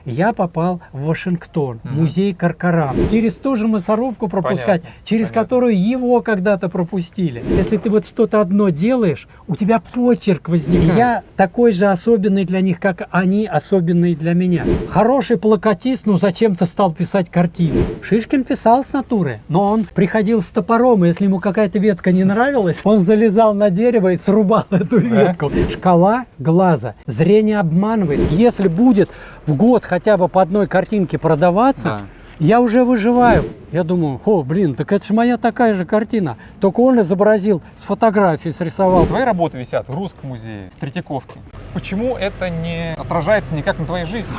я попал в Вашингтон, музей Коркоран. Через ту же мясорубку пропускать, через которую его когда-то пропустили. Если ты вот что-то одно делаешь, у тебя почерк возникает. Я такой же особенный для них, как они особенные для меня. Хороший плакатист, ну зачем-то стал писать картину. Шишкин писал с натуры, но он приходил с топором, и если ему какая-то ветка не нравилась, он залезал на дерево и срубал эту ветку. Шкала глаза. Зрение обманывает. Если будет в год хотя бы по одной картинке продаваться, я уже выживаю. Я думаю, о, блин, так это же моя такая же картина. Только он изобразил, с фотографии срисовал. Твои работы висят в Русском музее, в Третьяковке. Почему это не отражается никак на твоей жизни?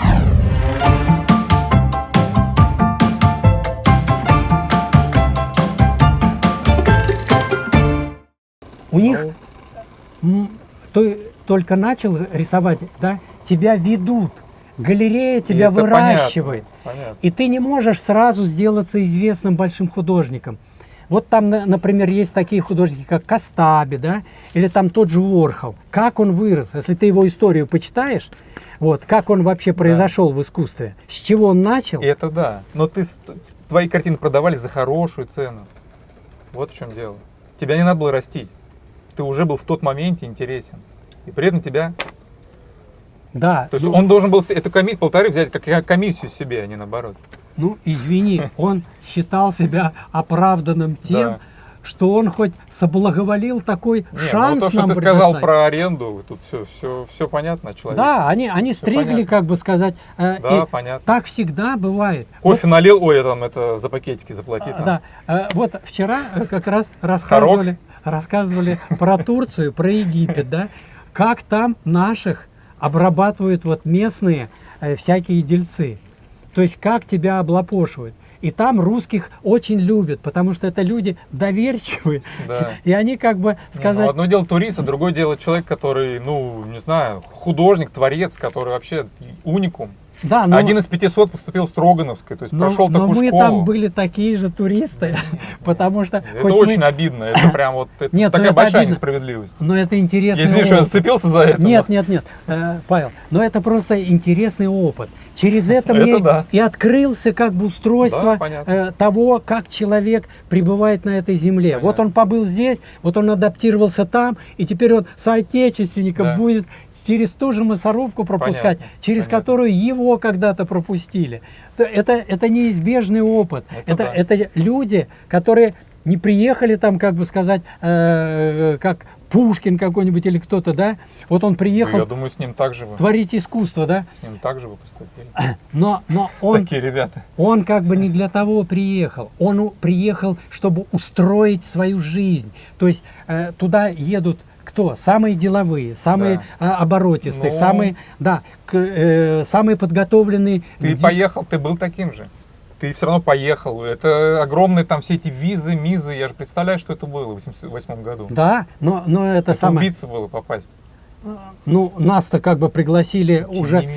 У них ты только начал рисовать, да, тебя ведут. Галерея тебя выращивает. Понятно. И ты не можешь сразу сделаться известным большим художником. Вот там, например, есть такие художники, как Кастаби, да, или там тот же Уорхол. Как он вырос, если ты его историю почитаешь, вот, как он вообще произошел в искусстве, с чего он начал. Это да, но твои картины продавали за хорошую цену. Вот в чем дело. Тебя не надо было растить. Ты уже был в тот моменте интересен. И при этом тебя... Да. То есть он должен был эту полторы взять как комиссию себе, а не наоборот. Ну, извини, он считал себя оправданным тем, что он хоть соблаговолил такой шанс то, что нам ты сказал предоставить. про аренду, тут все понятно, человек. Да, они стригли, понятно. как бы сказать. Да, понятно. Так всегда бывает. Кофе налил, ой, это за пакетики заплати. Да, вот вчера как раз рассказывали про Турцию, про Египет, да, как там наших обрабатывают вот местные всякие дельцы. То есть как тебя облапошивают. И там русских очень любят, потому что это люди доверчивые. Да. И они как бы сказать... одно дело турист, а другое дело человек, который, ну, не знаю, художник, творец, который вообще уникум. Да, Один из 500 поступил в Строгановской, то есть прошел такую мы школу. там были такие же туристы, потому что... Это очень обидно, это прям вот Нет, такая большая обидно. несправедливость. Но это интересный Извини, что я опыт. зацепился за это. Нет, Павел, но это просто интересный опыт. Через это мне и открылся как бы устройство того, как человек пребывает на этой земле. Понятно. Вот он побыл здесь, вот он адаптировался там, и теперь он соотечественником будет через ту же мясорубку пропускать, через которую его когда-то пропустили. Это неизбежный опыт. Это люди, которые не приехали там, как бы сказать, как Пушкин какой-нибудь или кто-то, да? Вот он приехал. Я думаю, с ним так же творить искусство, да? С ним так же вы поступили. Но он, такие ребята. Он как бы не для того приехал. Он приехал, чтобы устроить свою жизнь. То есть туда едут кто? Самые деловые, самые оборотистые, самые подготовленные. Ты поехал, ты был таким же. Ты все равно поехал. Это огромные там все эти визы, мизы. Я же представляю, что это было в 1988 году. Да, но это самое... убийца было попасть. Ну, нас-то как бы пригласили уже.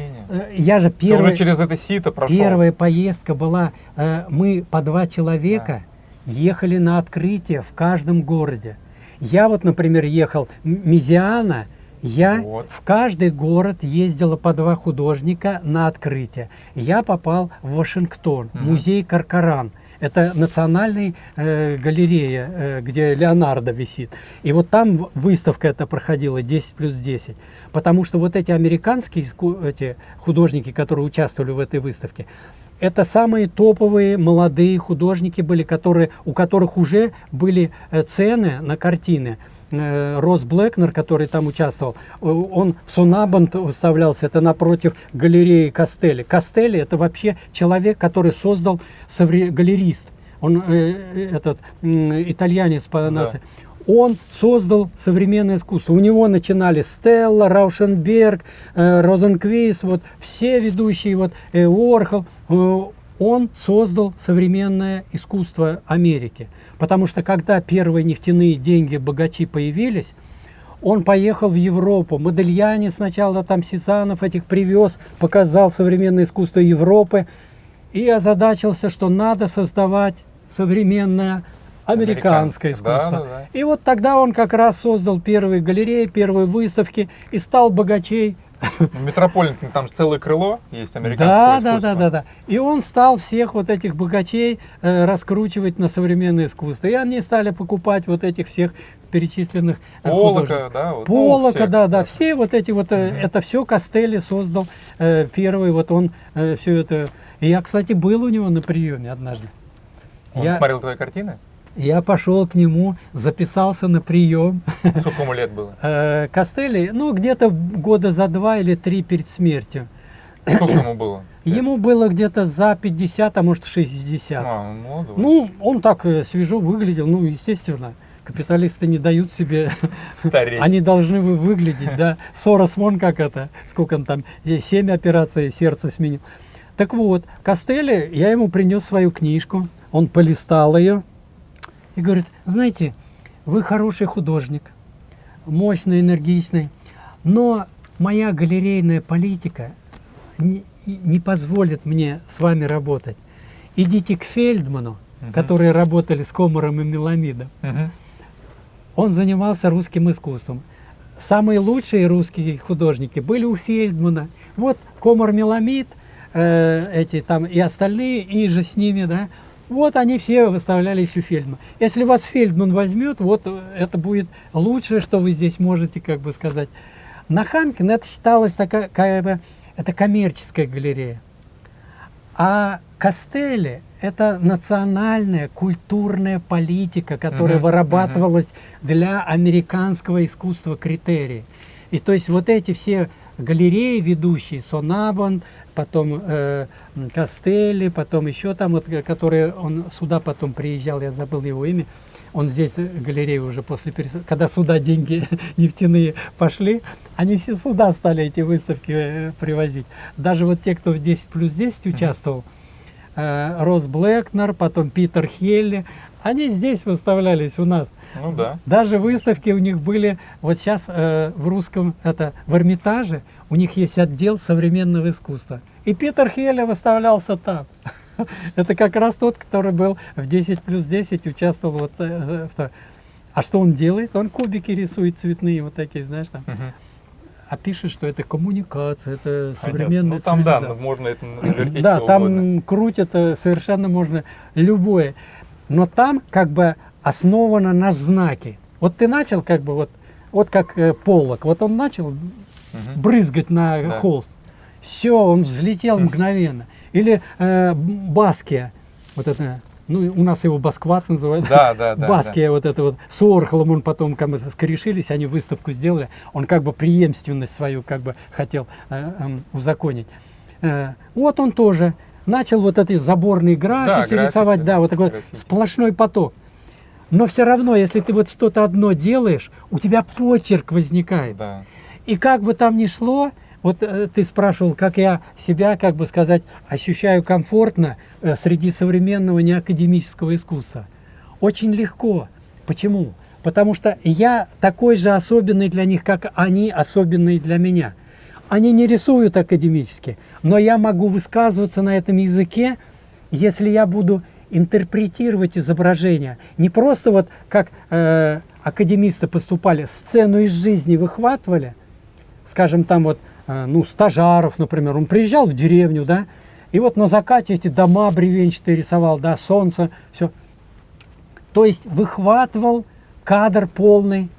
Я же Ты уже через это сито прошел. Первая поездка была. Мы по 2 человека ехали на открытие в каждом городе. Я вот, например, ехал Мизиана. Я в каждый город ездила по 2 художника на открытие. Я попал в Вашингтон, музей Коркоран. Это национальная галерея, где Леонардо висит. И вот там выставка эта проходила 10+10. Потому что вот эти американские художники, которые участвовали в этой выставке, это самые топовые молодые художники были, у которых уже были цены на картины. Росс Блэкнер, который там участвовал, он в Сонабант выставлялся, это напротив галереи Кастелли. Кастелли — это вообще человек, который создал галерист. Он итальянец по нации. Он создал современное искусство. У него начинали Стелла, Раушенберг, Розенквист, вот все ведущие, вот Уорхол. Он создал современное искусство Америки. Потому что когда первые нефтяные деньги, богачи появились, он поехал в Европу. Модельяне сначала, там Сезанов этих привез, показал современное искусство Европы и озадачился, что надо создавать современное американское искусство. И вот тогда он как раз создал первые галереи, первые выставки и стал богачей В Метрополитене там же целое крыло есть американского Да, искусства. да. И он стал всех вот этих богачей раскручивать на современное искусство. И они стали покупать вот этих всех перечисленных художников. Полока, да? Вот, Полока, всех, да, все вот эти вот, Мгм. это все Костелли создал первый, вот он все это. И я, кстати, был у него на приеме однажды. Он Я, смотрел твои картины? я пошел к нему, записался на прием. Сколько ему лет было? Костелли, ну, где-то года за 2 или 3 перед смертью. Сколько ему было? Ему было где-то за 50, а может 60. А, он молодой. Ну, он так свежо выглядел, ну, естественно. Капиталисты не дают себе, Стареть. они должны выглядеть, да. Сорос вон как это, сколько он там, 7 операций сердца сменил. Так вот, Костелли, я ему принес свою книжку, он полистал ее и говорит, знаете, вы хороший художник, мощный, энергичный, но моя галерейная политика не позволит мне с вами работать. Идите к Фельдману, Мгм. которые работали с Комаром и Меламидом. Мгм. Он занимался русским искусством. Самые лучшие русские художники были у Фельдмана. Вот Комар, Меламид, эти там и остальные, и же с ними, да. Вот они все выставлялись у Фельдмана. Если вас Фельдман возьмет, вот это будет лучшее, что вы здесь можете, как бы сказать. На Хамкин это считалось такая, как бы, это коммерческая галерея. А Костелли – это национальная культурная политика, которая Мгм, вырабатывалась для американского искусства критерии. И то есть вот эти все галереи ведущие, Сонабон, потом Костелли, потом еще там, вот, которые он сюда потом приезжал, я забыл его имя, он здесь галерею уже после когда сюда деньги нефтяные пошли, они все сюда стали эти выставки привозить. Даже вот те, кто в 10+10 участвовал, Росс Блэкнер, потом Питер Хелли, они здесь выставлялись у нас. Ну да. Даже выставки у них были, вот сейчас в русском, в Эрмитаже, у них есть отдел современного искусства. И Питер Хелли выставлялся там. Это как раз тот, который был в 10+10, участвовал вот в том. А что он делает? Он кубики рисует цветные, вот такие, знаешь, там. Мгм. А пишет, что это коммуникация, это Понятно. современная Ну там да, цивилизация. можно это вертеть Да, чего там угодно. крутят совершенно можно любое. Но там как бы основано на знаке. Вот ты начал как бы вот как Поллок, вот он начал Мгм. брызгать на Да. холст. Все, он взлетел мгновенно. Или Баския, вот это, ну у нас его Баскват называют. Да, да, да. Баския, вот это вот, с Орхолом он потом как бы скорешились, они выставку сделали, он как бы преемственность свою как бы хотел узаконить. Вот он тоже начал вот эти заборные граффити граффити, рисовать, да, вот такой граффити. сплошной поток. Но все равно, если ты вот что-то одно делаешь, у тебя почерк возникает. Да. И как бы там ни шло, вот ты спрашивал, как я себя, как бы сказать, ощущаю комфортно среди современного неакадемического искусства. Очень легко. Почему? Потому что я такой же особенный для них, как они особенные для меня. Они не рисуют академически, но я могу высказываться на этом языке, если я буду интерпретировать изображения. Не просто вот как академисты поступали, сцену из жизни выхватывали, скажем, там вот, ну, Стажаров, например, он приезжал в деревню, да, и вот на закате эти дома бревенчатые рисовал, да, солнце, все. То есть выхватывал кадр полный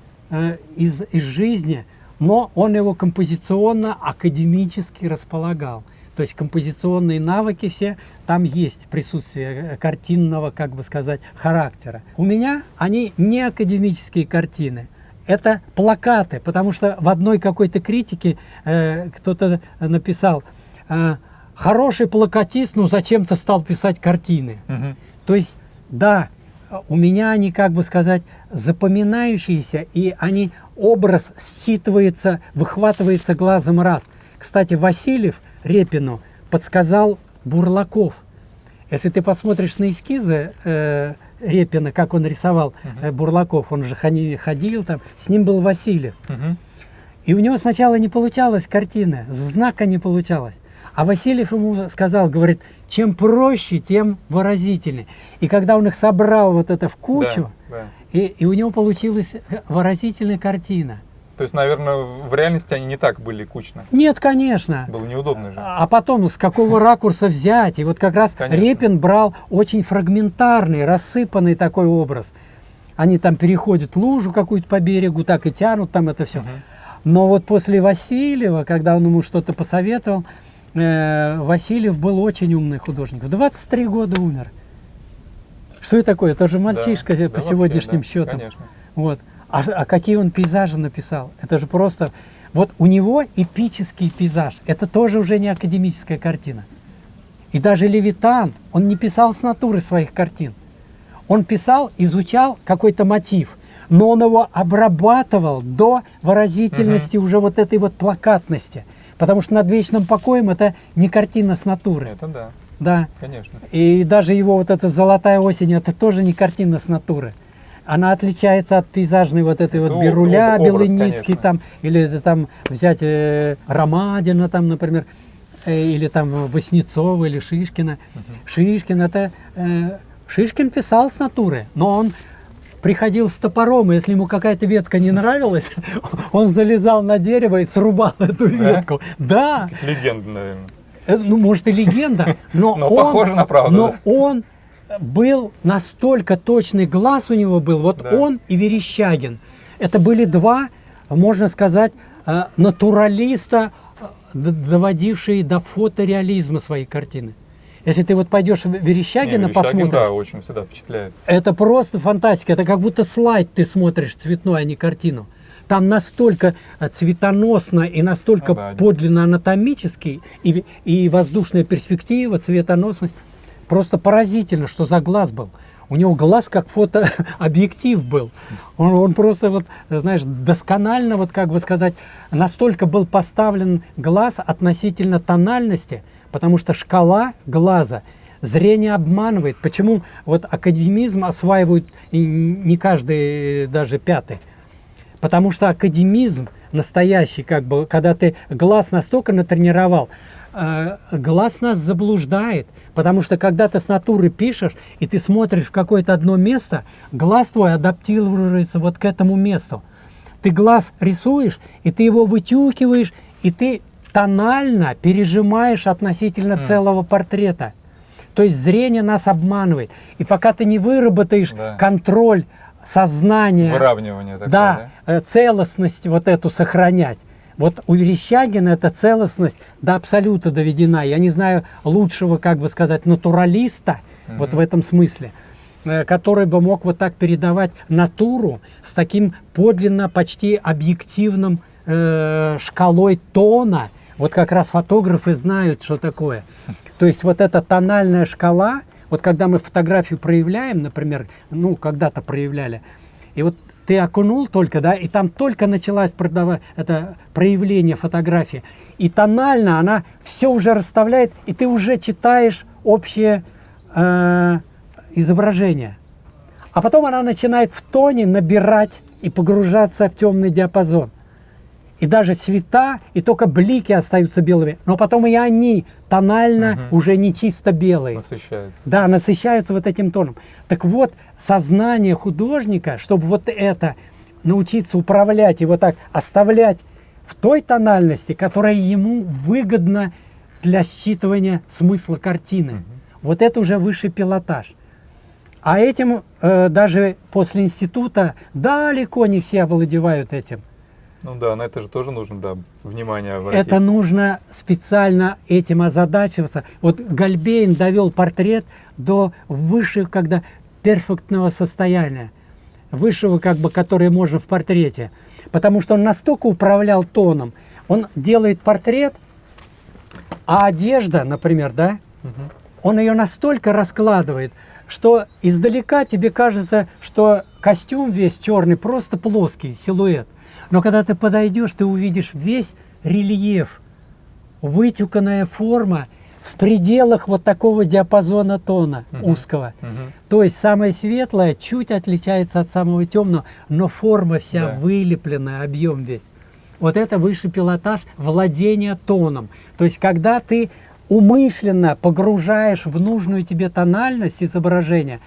из жизни, но он его композиционно, академически располагал. То есть композиционные навыки все там есть, присутствие картинного, как бы сказать, характера. У меня они не академические картины, это плакаты, потому что в одной какой-то критике кто-то написал, хороший плакатист, но зачем-то стал писать картины. Мгм. То есть, да, у меня они, как бы сказать, запоминающиеся, и они, образ считывается, выхватывается глазом раз. Кстати, Васильев Репину подсказал Бурлаков. Если ты посмотришь на эскизы Репина, как он рисовал Бурлаков, он же ходил там, с ним был Васильев. Мгм. И у него сначала не получалась картина, знака не получалось. А Васильев ему сказал, говорит, чем проще, тем выразительнее. И когда он их собрал вот это в кучу, Да, да. и у него получилась выразительная картина. То есть, наверное, в реальности они не так были кучно. Нет, конечно. Было неудобно же. А потом, с какого ракурса взять? И вот как раз Конечно. Репин брал очень фрагментарный, рассыпанный такой образ. Они там переходят лужу какую-то по берегу, так и тянут там это все. Но вот после Васильева, когда он ему что-то посоветовал, Васильев был очень умный художник. В 23 года умер. Что это такое? Это же мальчишка Да, по вообще, сегодняшним да, счетам. Конечно. Вот. А какие он пейзажи написал? Это же просто... Вот у него эпический пейзаж. Это тоже уже не академическая картина. И даже Левитан, он не писал с натуры своих картин. Он писал, изучал какой-то мотив, но он его обрабатывал до выразительности уже вот этой вот плакатности. Потому что «Над вечным покоем» это не картина с натуры. Это да, Да. конечно. И даже его вот эта «Золотая осень» это тоже не картина с натуры. Она отличается от пейзажной вот этой Это вот Беруля, образ, Белыницкий конечно. там, или там взять Ромадина там, например, или там Васнецова или Шишкина. Шишкин это... Шишкин писал с натуры, но он приходил с топором, и если ему какая-то ветка не нравилась, он залезал на дерево и срубал эту ветку. Да. Легенда, наверное. Ну, может, и легенда, но похоже на правду, но да. он был настолько точный глаз у него был, вот Да. он и Верещагин. Это были два, можно сказать, натуралиста, доводившие до фотореализма свои картины. Если ты вот пойдешь в Верещагина, Верещагин, посмотришь, да, очень всегда впечатляет. это просто фантастика. Это как будто слайд ты смотришь цветной, а не картину. Там настолько цветоносно и настолько Ну да, подлинно анатомический и воздушная перспектива, цветоносность. Просто поразительно, что за глаз был. У него глаз как фотообъектив был. Он просто, вот, знаешь, досконально, вот как бы сказать, настолько был поставлен глаз относительно тональности, потому что шкала глаза зрение обманывает. Почему вот академизм осваивают и не каждый, даже пятый? Потому что академизм настоящий, как бы, когда ты глаз настолько натренировал, глаз нас заблуждает. Потому что когда ты с натуры пишешь, и ты смотришь в какое-то одно место, глаз твой адаптируется вот к этому месту. Ты глаз рисуешь, и ты его вытюкиваешь, и ты тонально пережимаешь относительно целого портрета. То есть зрение нас обманывает. И пока ты не выработаешь контроль сознания, Выравнивание, так да, сказать, целостность вот эту сохранять. Вот у Верещагина эта целостность до абсолюта доведена. Я не знаю лучшего, как бы сказать, натуралиста, вот в этом смысле, который бы мог вот так передавать натуру с таким подлинно почти объективным шкалой тона. Вот как раз фотографы знают, что такое. То есть вот эта тональная шкала, вот когда мы фотографию проявляем, например, ну когда-то проявляли, и вот ты окунул только, да, и там только началось это проявление фотографии. И тонально она все уже расставляет, и ты уже читаешь общее изображение. А потом она начинает в тоне набирать и погружаться в темный диапазон. И даже цвета, и только блики остаются белыми. Но потом и они тонально уже не чисто белые. насыщаются. Да, насыщаются вот этим тоном. Так вот, сознание художника, чтобы вот это научиться управлять и вот так оставлять в той тональности, которая ему выгодна для считывания смысла картины. Вот это уже высший пилотаж. А этим даже после института далеко не все овладевают этим. Ну да, на это же тоже нужно, да, внимание обратить. Это нужно специально этим озадачиваться. Вот Гальбейн довел портрет до высшего, когда перфектного состояния, высшего, как бы, которое можно в портрете. Потому что он настолько управлял тоном. Он делает портрет, а одежда, например, да, он ее настолько раскладывает, что издалека тебе кажется, что костюм весь черный, просто плоский силуэт. Но когда ты подойдешь, ты увидишь весь рельеф, вытюканная форма в пределах вот такого диапазона тона узкого. То есть самое светлое чуть отличается от самого темного, но форма вся вылепленная, объем весь. Вот это высший пилотаж владения тоном. То есть когда ты умышленно погружаешь в нужную тебе тональность изображения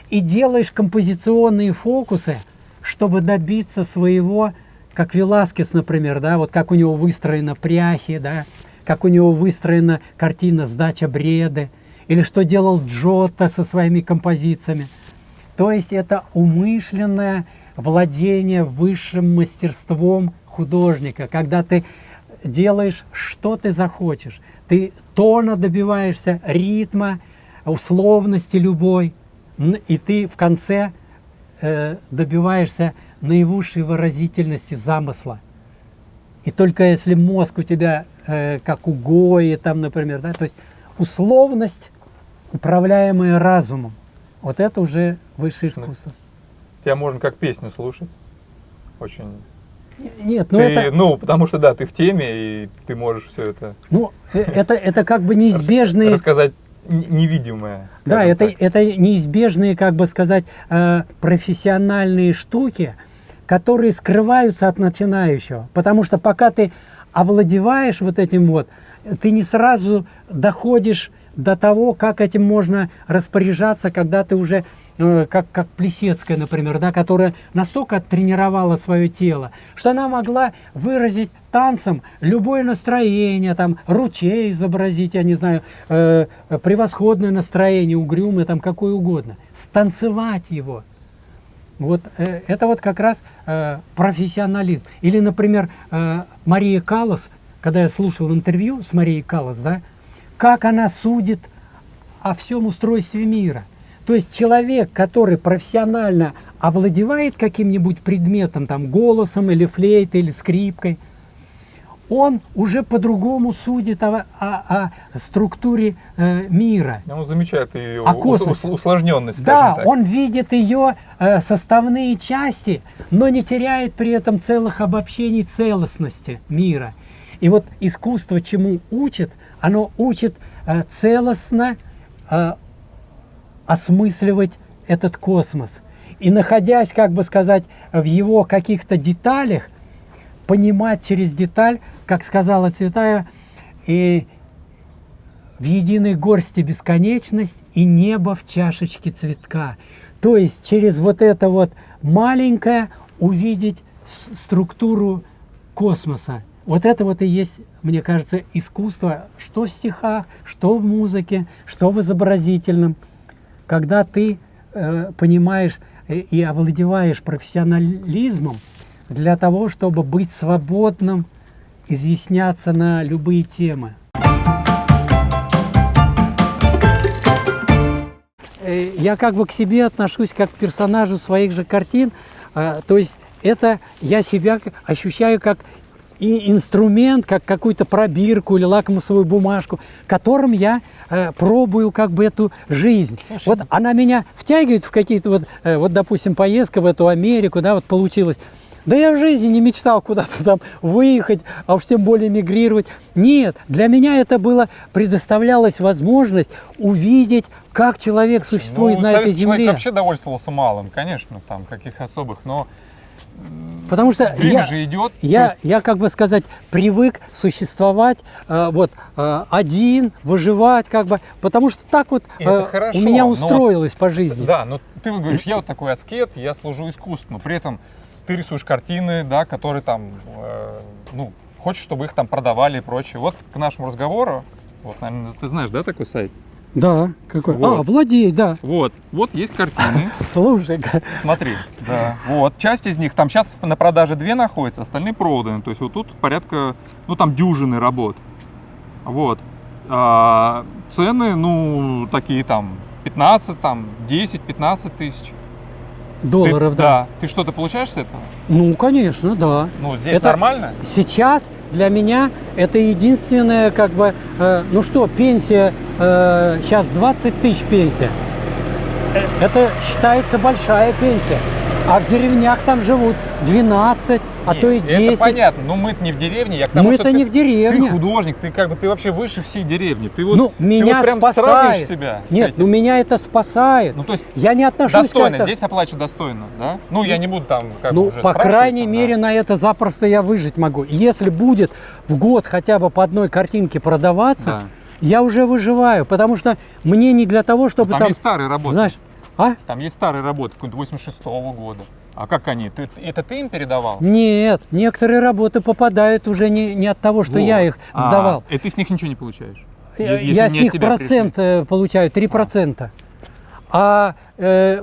и делаешь композиционные фокусы, чтобы добиться своего как Веласкес, например, да, вот как у него выстроена пряхи, да, как у него выстроена картина «Сдача бреды», или что делал Джотто со своими композициями. То есть это умышленное владение высшим мастерством художника, когда ты делаешь, что ты захочешь. Ты тона добиваешься, ритма, условности любой, и ты в конце добиваешься наивысшей выразительности замысла. И только если мозг у тебя, как у Гои, там, например, да, то есть условность, управляемая разумом, вот это уже высшее искусство. Тебя можно как песню слушать. Очень. Нет, ну Ты, это... ну, потому что, да, ты в теме, и ты можешь все это Ну, это как бы неизбежные... рассказать невидимое. Да, скажем это, так. это неизбежные, как бы сказать, профессиональные штуки, которые скрываются от начинающего. Потому что пока ты овладеваешь вот этим вот, ты не сразу доходишь до того, как этим можно распоряжаться, когда ты уже, как Плисецкая, например, да, которая настолько оттренировала свое тело, что она могла выразить танцем любое настроение, там, ручей изобразить, я не знаю, превосходное настроение, угрюмое, там, какое угодно, станцевать его. Вот это вот как раз профессионализм. Или, например, Мария Каллас, когда я слушал интервью с Марией Каллас, да, как она судит о всем устройстве мира. То есть человек, который профессионально овладевает каким-нибудь предметом, там, голосом или флейтой, или скрипкой, он уже по-другому судит о структуре мира. Он замечает ее О космосе. усложненность, скажем Да, так. он видит ее составные части, но не теряет при этом целых обобщений целостности мира. И вот искусство чему учит? Оно учит целостно осмысливать этот космос. И находясь, как бы сказать, в его каких-то деталях, понимать через деталь, как сказала Цветаева, и в единой горсти бесконечность и небо в чашечке цветка. То есть через вот это вот маленькое увидеть структуру космоса. Вот это вот и есть, мне кажется, искусство, что в стихах, что в музыке, что в изобразительном. Когда ты понимаешь и овладеваешь профессионализмом для того, чтобы быть свободным, изъясняться на любые темы. Я как бы к себе отношусь как к персонажу своих же картин, то есть это я себя ощущаю как и инструмент, как какую-то пробирку или лакмусовую бумажку, которым я пробую как бы эту жизнь. Слушай, Вот она меня втягивает в какие-то вот, допустим, поездка в эту Америку, да, вот получилось. Да я в жизни не мечтал куда-то там выехать, а уж тем более мигрировать. Нет, для меня это было, предоставлялась возможность увидеть, как человек существует на этой советский человек земле. вообще довольствовался малым, конечно, там каких особых, но Потому что время же идет. я, как бы сказать, привык существовать один, выживать, как бы, потому что так вот Это хорошо, у меня но устроилось по жизни. Да, но ты вот говоришь, я вот такой аскет, я служу искусству, но при этом ты рисуешь картины, да, которые там, ну, хочешь, чтобы их там продавали и прочее. Вот к нашему разговору, вот, наверное, ты знаешь, да, такой сайт? Да, какой? Вот. Владей, да. Вот есть картины. Слушай, Смотри, да. Вот, часть из них, там сейчас на продаже 2 находятся, остальные проданы. То есть вот тут порядка, ну там дюжины работ. Вот. Цены, ну, такие там 15, там 10-15 тысяч. долларов, да. Ты что-то получаешь с этого? Ну, конечно, да. Ну, здесь Это нормально? Сейчас для меня это единственное, как бы, ну что, пенсия, сейчас 20 тысяч пенсия. Это считается большая пенсия. А в деревнях там живут 12, а то и 10. Это понятно, но мы-то не в деревне. Я к тому, Мы что это не в деревне. Ты художник, ты как бы ты вообще выше всей деревни. Ты вот, Ну, ты меня вот прям спасает. сравниваешь себя с Нет, этим. ну меня это спасает. Ну, то есть Я не отношусь достойно, как-то... здесь оплачивают достойно, да? Ну, я не буду там как бы Ну, уже по спрашивать, крайней там, мере, да. на это запросто я выжить могу. Если будет в год хотя бы по одной картинке продаваться, Да. я уже выживаю. Потому что мне не для того, чтобы Там там... есть старые работы. Знаешь, а? Там есть старые работы, какой-нибудь 86-го года. А как они? Это ты им передавал? Нет, некоторые работы попадают уже не от того, что я их сдавал. И ты с них ничего не получаешь? Я с них процент получаю, 3%. А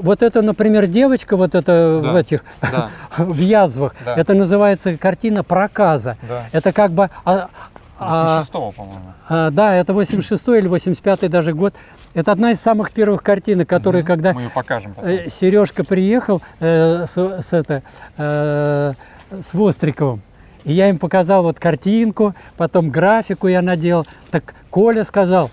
вот это, например, девочка, вот это в этих в язвах, это называется картина проказа. Да. Это как бы... 86-го, по-моему. Да, это 86-й или 85-й даже год. Это одна из самых первых картинок, которые, когда Мы ее покажем потом. Сережка приехал с Востриковым, и я им показал вот картинку, потом графику я наделал. Так Коля сказал: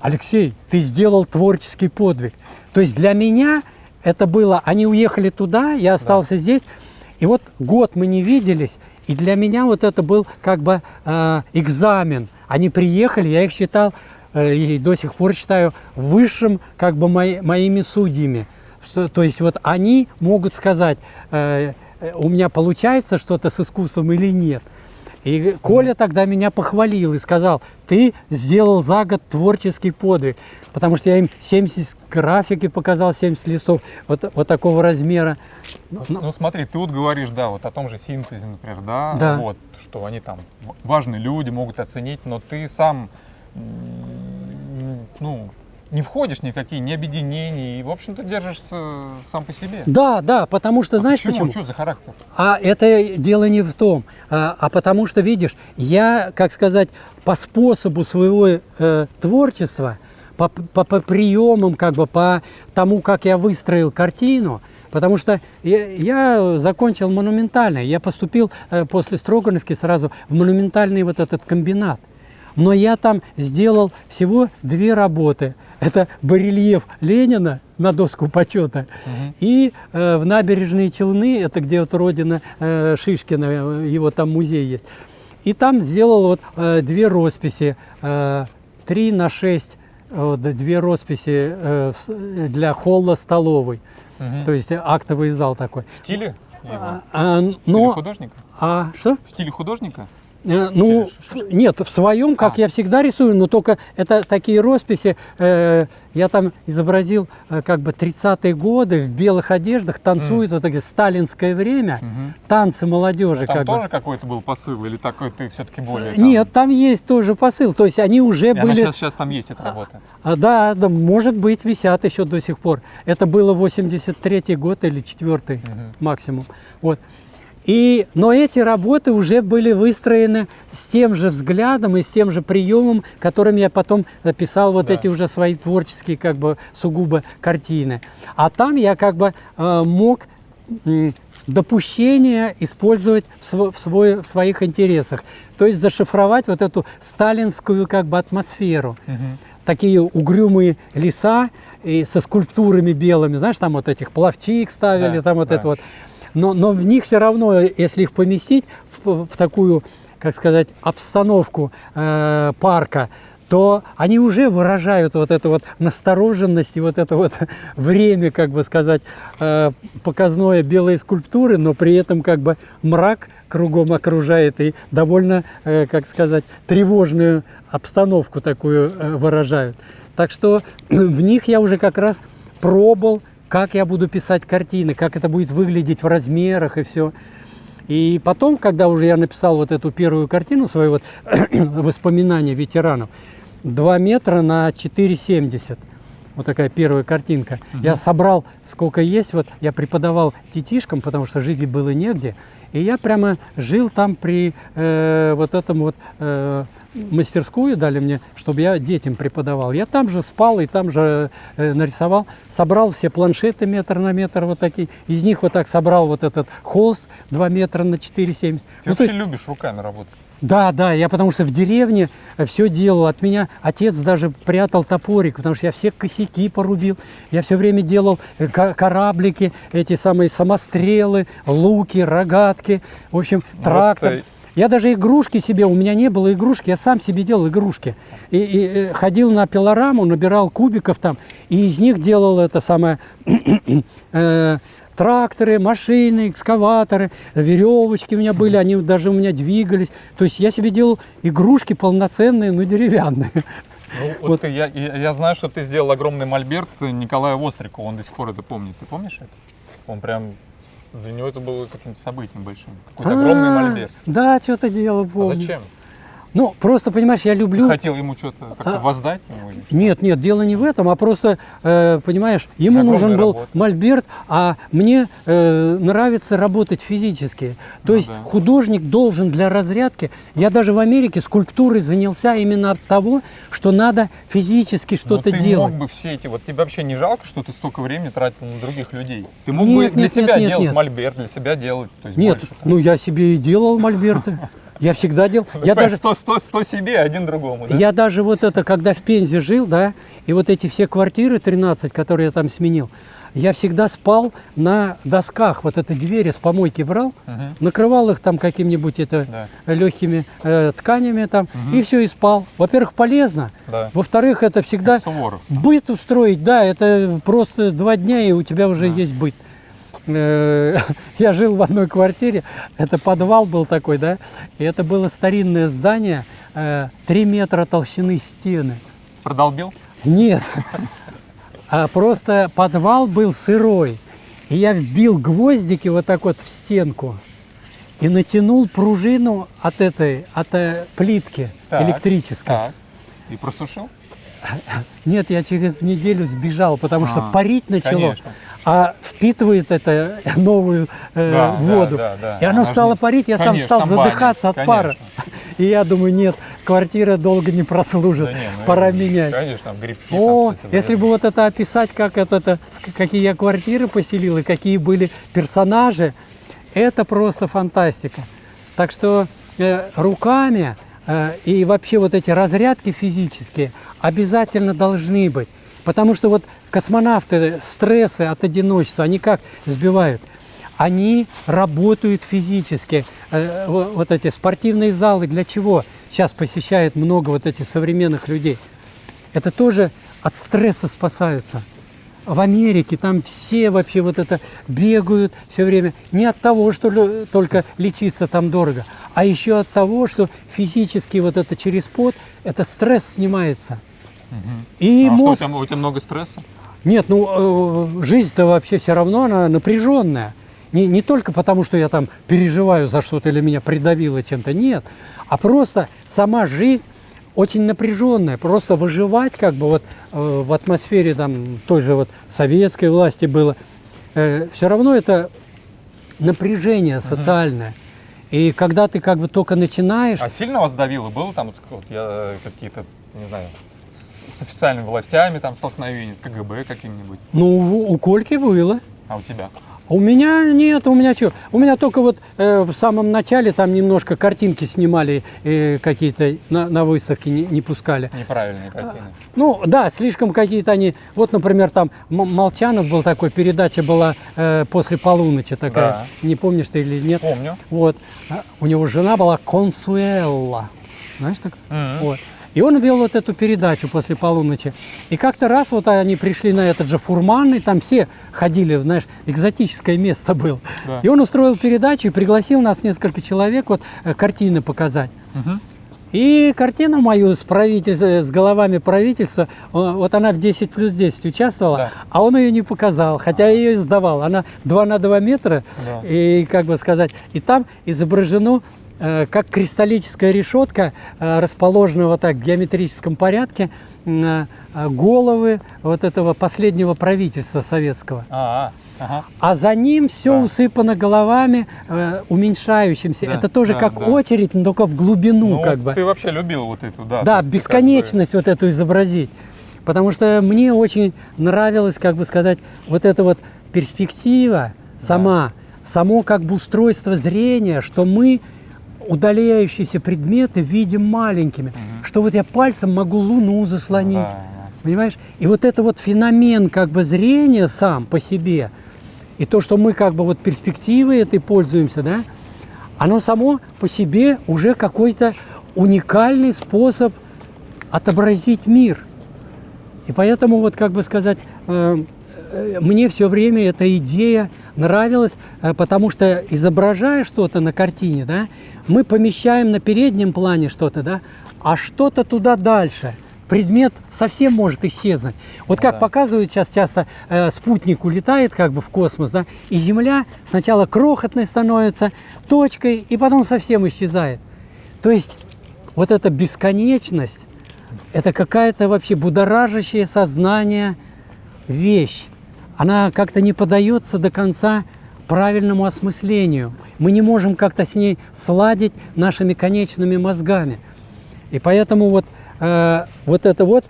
Алексей, ты сделал творческий подвиг. То есть для меня это было, они уехали туда, я остался здесь, и вот год мы не виделись, и для меня вот это был как бы экзамен. Они приехали, я их считал, и до сих пор считаю, высшим как бы моими судьями. То есть вот они могут сказать, у меня получается что-то с искусством или нет. И Коля тогда меня похвалил и сказал: ты сделал за год творческий подвиг. Потому что я им 70 графики показал, 70 листов вот такого размера. Ну смотри, ты вот говоришь, да, вот о том же синтезе, например, да, Да. вот, что они там важные люди, могут оценить, но ты сам, ну, не входишь ни в какие, ни объединения, и, в общем-то, держишься сам по себе. Да, потому что, знаешь почему? Что за характер? А это дело не в том, а потому что, видишь, я, как сказать, по способу своего творчества, по приемам, как бы по тому, как я выстроил картину, потому что я закончил монументальный, я поступил после Строгановки сразу в монументальный вот этот комбинат. Но я там сделал всего 2 работы. Это барельеф Ленина на доску почета и в Набережные Челны, это где вот родина Шишкина, его там музей есть. И там сделал вот 2 росписи, 3×6, вот, 2 росписи для холла столовой. То есть актовый зал такой. В стиле его? В стиле художника? Что? В стиле художника? Ну, нет, в своем, как я всегда рисую, но только это такие росписи. Я там изобразил как бы 30-е годы в белых одеждах, танцуют вот такое сталинское время, танцы молодежи. Там как тоже бы. какой-то был посыл, или такой ты все-таки более... Нет, там есть тоже посыл, то есть они уже были... Сейчас там есть эта работа. Да, может быть, висят еще до сих пор. Это было 83-й год или 4-й максимум. Вот. Но эти работы уже были выстроены с тем же взглядом и с тем же приемом, которым я потом писал вот эти уже свои творческие, как бы, сугубо картины. А там я как бы мог допущения использовать в своих интересах. То есть зашифровать вот эту сталинскую как бы атмосферу. Такие угрюмые леса и со скульптурами белыми, знаешь, там вот этих плавчик ставили, там вот это вот. Но в них все равно, если их поместить в такую, как сказать, обстановку парка, то они уже выражают вот эту вот настороженность и вот это вот время, как бы сказать, показное белой скульптуры, но при этом как бы мрак кругом окружает и довольно, как сказать, тревожную обстановку такую выражают. Так что в них я уже как раз пробовал, как я буду писать картины, как это будет выглядеть в размерах и все. И потом, когда уже я написал вот эту первую картину, свои вот воспоминания ветеранов, 2 метра на 4,70. Вот такая первая картинка. Я собрал сколько есть, вот я преподавал детишкам, потому что жить было негде. И я прямо жил там при вот этом вот мастерскую дали мне, чтобы я детям преподавал. Я там же спал и там же нарисовал. Собрал все планшеты метр на метр вот такие. Из них вот так собрал вот этот холст 2 метра на 4,70. Ты вообще любишь руками работать? Да, я потому что в деревне все делал. От меня отец даже прятал топорик, потому что я все косяки порубил. Я все время делал кораблики, эти самые самострелы, луки, рогатки, в общем, трактор. Я даже игрушки себе, у меня не было игрушки, я сам себе делал игрушки. И ходил на пилораму, набирал кубиков там, и из них делал это самое... тракторы, машины, экскаваторы, веревочки у меня были, они даже у меня двигались. То есть я себе делал игрушки полноценные, но деревянные. Ну, вот. Я знаю, что ты сделал огромный мольберт Николая Вострикова, он до сих пор это помнит. Ты помнишь это? Он прям Для него это было каким-то событием большим. Какой-то огромный мольберт. Да, что-то делал, А помню. зачем? Ну, просто, понимаешь, я люблю... Хотел ему что-то как-то воздать ему? Или что? Нет, нет, дело не в этом, а просто, понимаешь, ему Огромная нужен был работа. мольберт, а мне нравится работать физически. То Ну есть да. художник должен для разрядки... Я даже в Америке скульптурой занялся именно от того, что надо физически что-то Но ты делать. мог бы все эти... Вот тебе вообще не жалко, что ты столько времени тратил на других людей? Ты мог Нет, бы для нет, себя нет, делать нет. мольберт, для себя делать. То есть Нет, больше. ну я себе и делал мольберты. Я всегда делал. Я даже 100 себе, один другому, да? Я даже вот это, когда в Пензе жил, да, и вот эти все квартиры 13, которые я там сменил, я всегда спал на досках, вот это двери с помойки брал, Мгм. накрывал их там какими-нибудь это Да. легкими тканями там, и все, и спал. Во-первых, полезно, Да. во-вторых, это всегда Суворов. быт устроить, да, это просто 2 дня, и у тебя уже есть быт. Я жил в одной квартире, это подвал был такой, да, и это было старинное здание, 3 метра толщины стены. Продолбил? Нет, а просто подвал был сырой, и я вбил гвоздики вот так вот в стенку и натянул пружину от плитки Так, электрической. Так. И просушил? Нет, я через неделю сбежал, потому что А, парить начало, конечно. а впитывает это новую Да, воду. да, да, И оно она же стало не- парить, я Конечно, там стал там баня, задыхаться от конечно. пара. И я думаю, нет, квартира долго не прослужит, Да не, ну, пора менять. Конечно, там грибки. О, там что-то если бы вот это описать, как какие я квартиры поселил и какие были персонажи, это просто фантастика. Так что руками и вообще вот эти разрядки физические обязательно должны быть. Потому что вот космонавты стрессы от одиночества, они как сбивают? Они работают физически. Вот эти спортивные залы для чего сейчас посещает много вот этих современных людей? Это тоже от стресса спасаются. В Америке там все вообще вот это бегают все время. Не от того, что только лечиться там дорого, а еще от того, что физически вот это через пот, это стресс снимается. И А что, мозг... у тебя много стресса? Нет, ну жизнь-то вообще все равно она напряженная. Не только потому, что я там переживаю за что-то или меня придавило чем-то, нет. А просто сама жизнь очень напряженная. Просто выживать как бы вот в атмосфере там той же вот советской власти было. Все равно это напряжение социальное. И когда ты как бы только начинаешь... А сильно вас давило? Было там вот, какие-то, не знаю, с официальными властями там столкновения, с КГБ каким-нибудь? Ну, у Кольки было. А у тебя? У меня нет, у меня что? У меня только вот в самом начале там немножко картинки снимали, какие-то на выставке не пускали. Неправильные картины. Ну да, слишком какие-то они. Вот, например, там Молчанов был такой, передача была после полуночи такая. Да. Не помнишь ты или нет? Помню. Вот. У него жена была Консуэлла. Знаешь так? Мгм. Вот. И он вел вот эту передачу после полуночи. И как-то раз вот они пришли на этот же Фурман, и там все ходили, знаешь, экзотическое место было. Да. И он устроил передачу и пригласил нас несколько человек вот картины показать. Мгм. И картину мою с головами правительства, вот она в 10+10 участвовала, Да. а он ее не показал, хотя я ее сдавал. Она 2 на 2 метра, Да. и как бы сказать, и там изображено как кристаллическая решетка, расположена вот так в геометрическом порядке, головы вот этого последнего правительства советского. Ага. А за ним все Да. усыпано головами, уменьшающимся. Да, Это тоже да, как да. очередь, но только в глубину, Ну, как бы. ты вообще любил вот эту, да. Да, то есть ты бесконечность вот эту изобразить. Потому что мне очень нравилось, как бы сказать, вот эта вот перспектива само как бы устройство зрения, что мы удаляющиеся предметы видим маленькими. Что вот я пальцем могу Луну заслонить. Да, да. Понимаешь? И вот это вот феномен как бы зрения сам по себе, и то, что мы как бы вот перспективой этой пользуемся, да, оно само по себе уже какой-то уникальный способ отобразить мир. И поэтому вот как бы сказать, мне все время эта идея нравилась, потому что изображая что-то на картине, да, мы помещаем на переднем плане что-то, да, а что-то туда дальше. предмет совсем может исчезнуть. Вот Ну как да. показывают сейчас часто, спутник улетает как бы в космос, да, и Земля сначала крохотной становится, точкой, и потом совсем исчезает. То есть вот эта бесконечность, это какая-то вообще будоражащая сознание вещь. Она как-то не поддается до конца правильному осмыслению. Мы не можем как-то с ней сладить нашими конечными мозгами. И поэтому вот, вот это вот,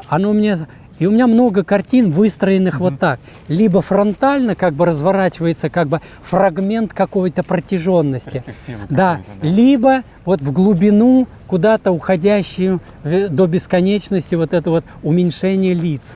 оно мне... И у меня много картин, выстроенных вот так. Либо фронтально как бы разворачивается как бы фрагмент какой-то протяженности. Перспективы Да, какой-то, да. либо вот в глубину, куда-то уходящую до бесконечности, вот это вот уменьшение лиц.